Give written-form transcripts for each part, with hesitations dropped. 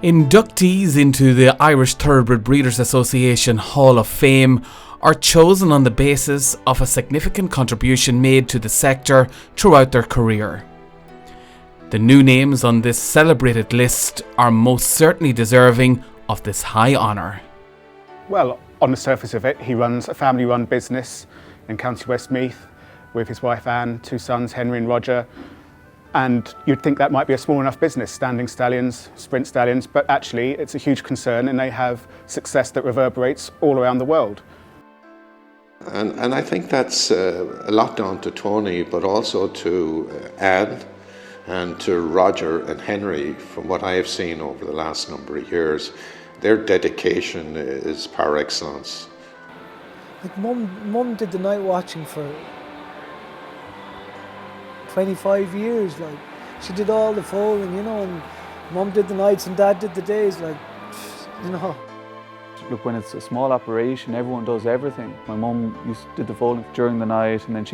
Inductees into the Irish Thoroughbred Breeders Association Hall of Fame are chosen on the basis of a significant contribution made to the sector throughout their career. The new names on this celebrated list are most certainly deserving of this high honour. Well, on the surface of it, he runs a family-run business in County Westmeath with his wife Anne, two sons, Henry and Roger. And you'd think that might be a small enough business, standing stallions, sprint stallions, but actually it's a huge concern and they have success that reverberates all around the world. And I think that's a lot down to Tony, but also to Anne and to Roger and Henry. From what I have seen over the last number of years, their dedication is par excellence. Like Mum did the night watching for 25 years, like she did all the foaling, and Mum did the nights and Dad did the days, Look, when it's a small operation, everyone does everything. My mum did the foaling during the night, and then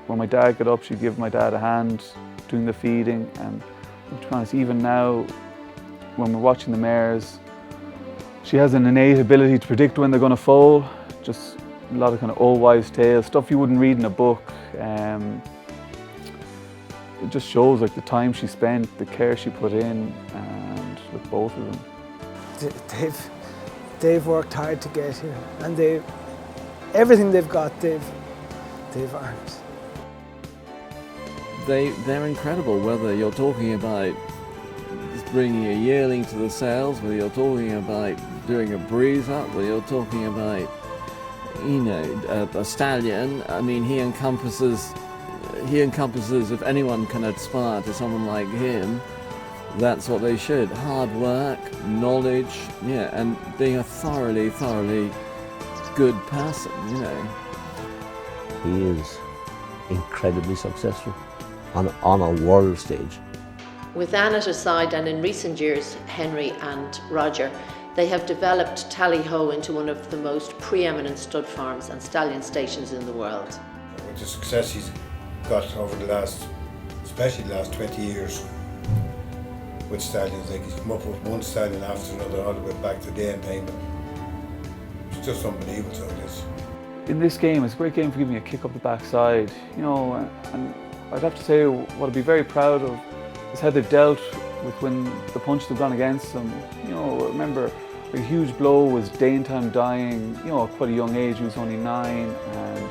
when my dad got up, she'd give my dad a hand doing the feeding. And to be honest, even now, when we're watching the mares, she has an innate ability to predict when they're going to foal. Just a lot of kind of old wives' tales, stuff you wouldn't read in a book. It just shows like the time she spent, the care she put in, and with both of them. They've worked hard to get here, and everything they've got, they've earned. They're incredible, whether you're talking about bringing a yearling to the sales, whether you're talking about doing a breeze up, whether you're talking about, a stallion. I mean, he encompasses, if anyone can aspire to someone like him, that's what they should. Hard work, knowledge, and being a thoroughly good person, He is incredibly successful on a world stage. With Anne at his side, and in recent years, Henry and Roger, they have developed Tally-Ho into one of the most preeminent stud farms and stallion stations in the world. With the success he's got over especially the last 20 years with stallions, like he's come up with one stallion after another all the way back to the end payment. It's just unbelievable, so it is. In this game, it's a great game for giving a kick up the backside, and I'd have to say what I'd be very proud of is how they've dealt with when the punches have gone against them. I remember a huge blow was Daytime dying, at quite a young age. He was only 9, and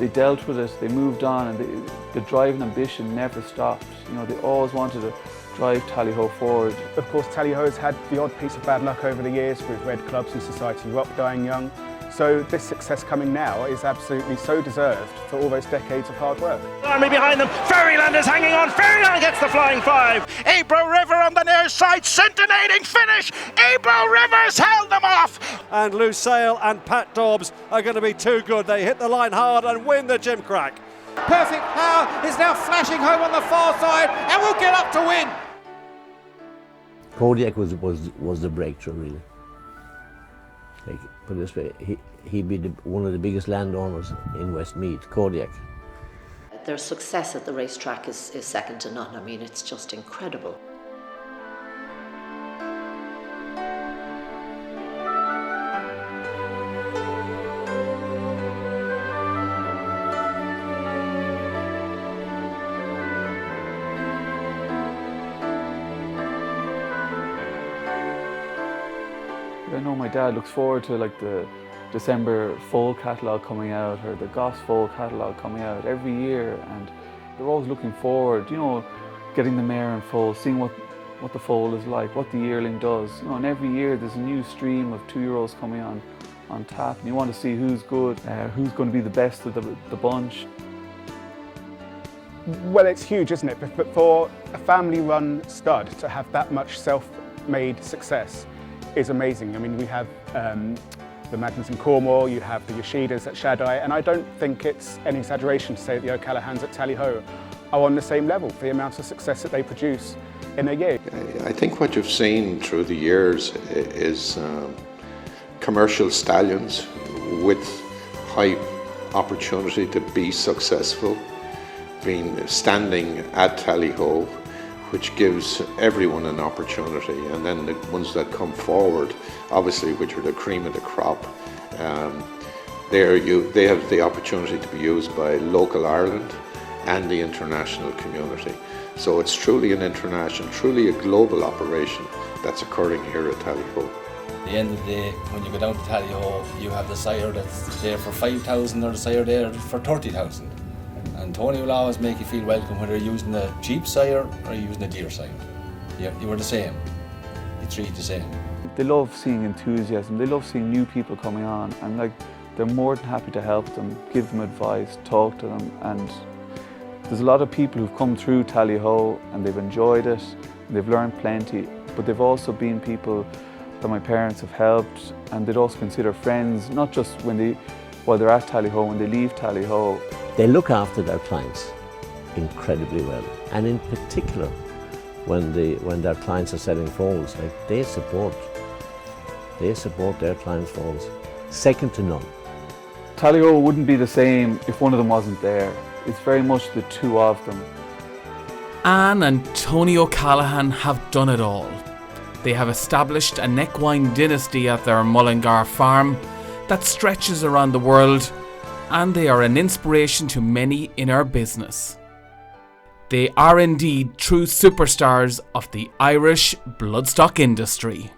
they dealt with it, they moved on, and the drive and ambition never stopped. They always wanted to drive Tally-Ho forward. Of course, Tally-Ho has had the odd piece of bad luck over the years with Red Clubs and Society Rock dying young. So this success coming now is absolutely so deserved for all those decades of hard work. Army behind them, Fairyland is hanging on, Fairyland gets the flying 5. Ebro River on the near side, scintillating finish, Ebro Rivers held them off. And Lucille and Pat Dobbs are going to be too good. They hit the line hard and win the Gym Crack. Perfect Power is now flashing home on the far side and will get up to win. Kodiak was the breakthrough, really. Like, put it this way, he'd be one of the biggest landowners in Westmeath, Kodiak. Their success at the racetrack is second to none. I mean, it's just incredible. I know my dad looks forward to the December foal catalogue coming out, or the Goss foal catalogue coming out every year, and they're always looking forward, getting the mare in foal, seeing what the foal is like, what the yearling does, and every year there's a new stream of 2-year-olds coming on tap, and you want to see who's good, who's going to be the best of the bunch. Well, it's huge, isn't it? But for a family-run stud to have that much self-made success is amazing. I mean, we have the Magnus in Cornwall, you have the Yoshidas at Shaddai, and I don't think it's any exaggeration to say that the O'Callaghan's at Tally-Ho are on the same level for the amount of success that they produce in a year. I think what you've seen through the years is commercial stallions with high opportunity to be successful, been standing at Tally-Ho, which gives everyone an opportunity. And then the ones that come forward, obviously, which are the cream of the crop, they have the opportunity to be used by local Ireland and the international community. So it's truly an international, truly a global operation that's occurring here at Tallyho. At the end of the day, when you go down to Tallyho, you have the sire that's there for 5,000 or the sire there for 30,000. And Tony will always make you feel welcome whether you're using a cheap sire or you're using a dear sire. You are the same. You treat the same. They love seeing enthusiasm, they love seeing new people coming on, and like they're more than happy to help them, give them advice, talk to them. And there's a lot of people who've come through Tallyho and they've enjoyed it, they've learned plenty, but they've also been people that my parents have helped, and they'd also consider friends, not just while they're at Tallyho, when they leave Tallyho. They look after their clients incredibly well, and in particular when their clients are selling foals, like they support their clients' foals, second to none. Tallyho wouldn't be the same if one of them wasn't there. It's very much the two of them. Anne and Tony O'Callaghan have done it all. They have established an equine dynasty at their Mullingar farm that stretches around the world, and they are an inspiration to many in our business. They are indeed true superstars of the Irish bloodstock industry.